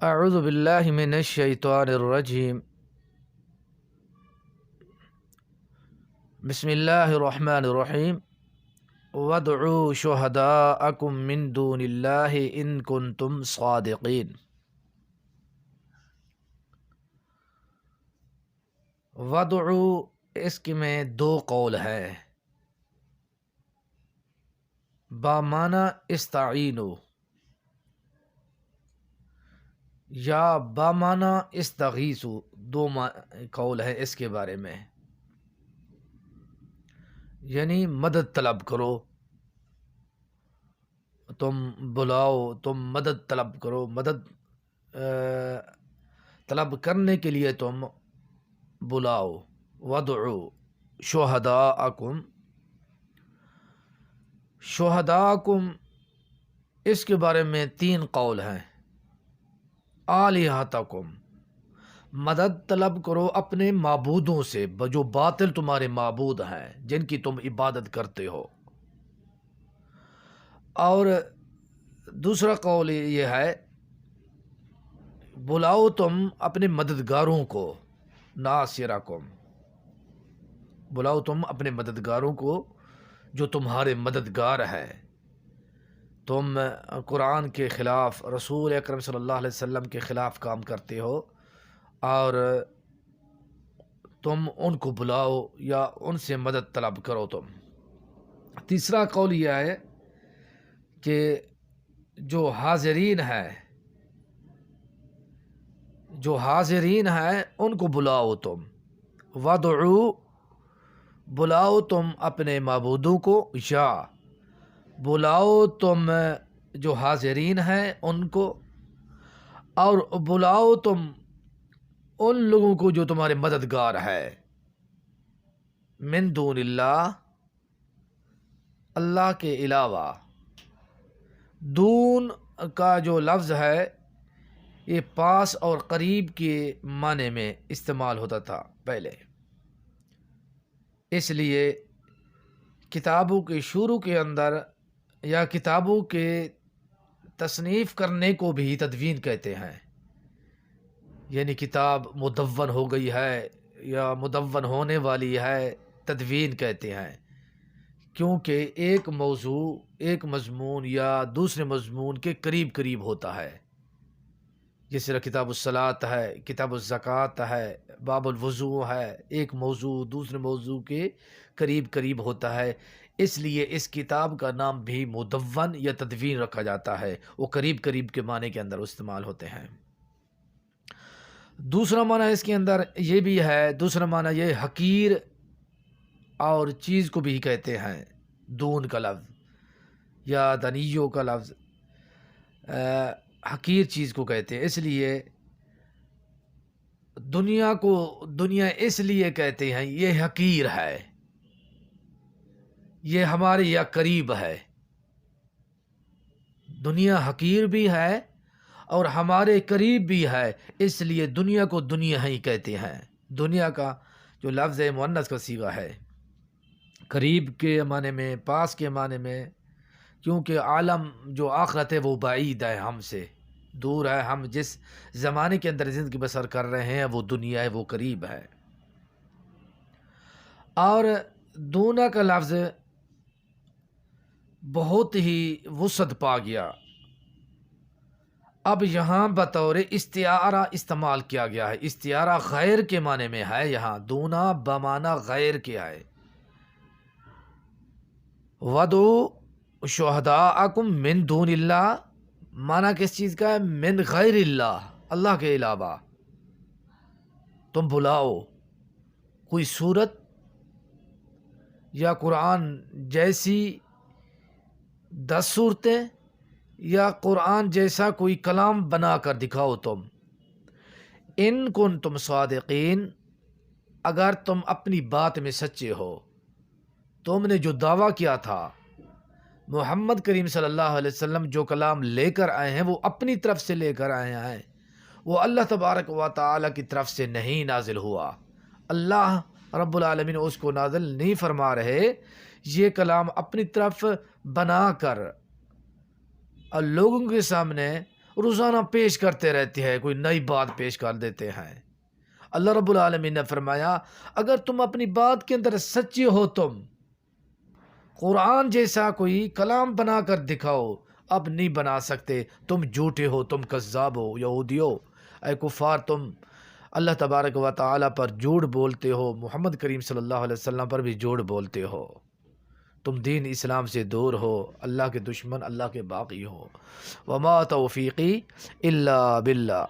اعوذ باللہ من الشیطان الرجیم بسم اللہ الرحمن الرحیم وادعوا شہداءکم من دون اللہ ان کنتم صادقین۔ وادعوا اس کے میں دو قول ہے، بامعنی استعینوا یا بامعنی استغیثوا، دو قول ہے اس کے بارے میں، یعنی مدد طلب کرو، تم بلاؤ، تم مدد طلب کرو، مدد طلب کرنے کے لیے تم بلاؤ۔ وادعوا شہداءکم، شہداءکم اس کے بارے میں تین قول ہیں۔ آلہتکم، مدد طلب کرو اپنے معبودوں سے جو باطل تمہارے معبود ہیں، جن کی تم عبادت کرتے ہو۔ اور دوسرا قول یہ ہے، بلاؤ تم اپنے مددگاروں کو، ناصرکم، بلاؤ تم اپنے مددگاروں کو جو تمہارے مددگار ہیں۔ تم قرآن کے خلاف، رسول اکرم صلی اللہ علیہ وسلم کے خلاف کام کرتے ہو اور تم ان کو بلاؤ یا ان سے مدد طلب کرو تم۔ تیسرا قول یہ ہے کہ جو حاضرین ہیں ان کو بلاؤ تم۔ وادعوا، بلاؤ تم اپنے معبودوں کو، یا بلاؤ تم جو حاضرین ہیں ان کو، اور بلاؤ تم ان لوگوں کو جو تمہارے مددگار ہے، من دون اللہ، اللہ کے علاوہ۔ دون کا جو لفظ ہے یہ پاس اور قریب کے معنی میں استعمال ہوتا تھا پہلے، اس لیے کتابوں کے شروع کے اندر یا کتابوں کے تصنیف کرنے کو بھی تدوین کہتے ہیں، یعنی کتاب مدون ہو گئی ہے یا مدون ہونے والی ہے، تدوین کہتے ہیں، کیونکہ ایک موضوع ایک مضمون یا دوسرے مضمون کے قریب قریب ہوتا ہے، جس طرح کتاب الصلاۃ ہے، کتاب الزکوٰۃ ہے، باب الوضوء ہے، ایک موضوع دوسرے موضوع کے قریب قریب ہوتا ہے، اس لیے اس کتاب کا نام بھی مدون یا تدوین رکھا جاتا ہے، وہ قریب قریب کے معنی کے اندر استعمال ہوتے ہیں۔ دوسرا معنی اس کے اندر یہ بھی ہے، دوسرا معنی یہ حقیر اور چیز کو بھی کہتے ہیں، دون کا لفظ یا دنیو کا لفظ حقیر چیز کو کہتے ہیں، اس لیے دنیا کو دنیا اس لیے کہتے ہیں یہ حقیر ہے، یہ ہمارے یا قریب ہے، دنیا حقیر بھی ہے اور ہمارے قریب بھی ہے، اس لیے دنیا کو دنیا ہی کہتے ہیں۔ دنیا کا جو لفظ ہے مؤنث کا صیغہ ہے، قریب کے معنی میں، پاس کے معنی میں، کیونکہ عالم جو آخرت ہے وہ بعید ہے، ہم سے دور ہے، ہم جس زمانے کے اندر زندگی بسر کر رہے ہیں وہ دنیا ہے، وہ قریب ہے۔ اور دونا کا لفظ بہت ہی وسعت پا گیا، اب یہاں بطور استعارہ استعمال کیا گیا ہے، استعارہ غیر کے معنی میں ہے، یہاں دونا بمعنی غیر کے ہے۔ وَادْعُوا شُهَدَاءَكُم من دون اللہ، معنی کس چیز کا ہے؟ من غیر اللہ، اللہ کے علاوہ تم بلاؤ کوئی صورت یا قرآن جیسی 10 صورتیں یا قرآن جیسا کوئی کلام بنا کر دکھاؤ تم، ان کنتم صادقین، اگر تم اپنی بات میں سچے ہو۔ تم نے جو دعویٰ کیا تھا محمد کریم صلی اللہ علیہ وسلم جو کلام لے کر آئے ہیں وہ اپنی طرف سے لے کر آئے ہیں، وہ اللہ تبارک و تعالیٰ کی طرف سے نہیں نازل ہوا، اللہ رب العالمین اس کو نازل نہیں فرما رہے، یہ کلام اپنی طرف بنا کر اور لوگوں کے سامنے روزانہ پیش کرتے رہتے ہیں، کوئی نئی بات پیش کر دیتے ہیں۔ اللہ رب العالمین نے فرمایا اگر تم اپنی بات کے اندر سچے ہو، تم قرآن جیسا کوئی کلام بنا کر دکھاؤ، اب نہیں بنا سکتے، تم جھوٹے ہو، تم کذاب ہو، یہودیو، اے کفار، تم اللہ تبارک و تعالیٰ پر جھوٹ بولتے ہو، محمد کریم صلی اللہ علیہ وسلم پر بھی جھوٹ بولتے ہو، تم دین اسلام سے دور ہو، اللہ کے دشمن، اللہ کے باغی ہو۔ وما توفیقی الا باللہ۔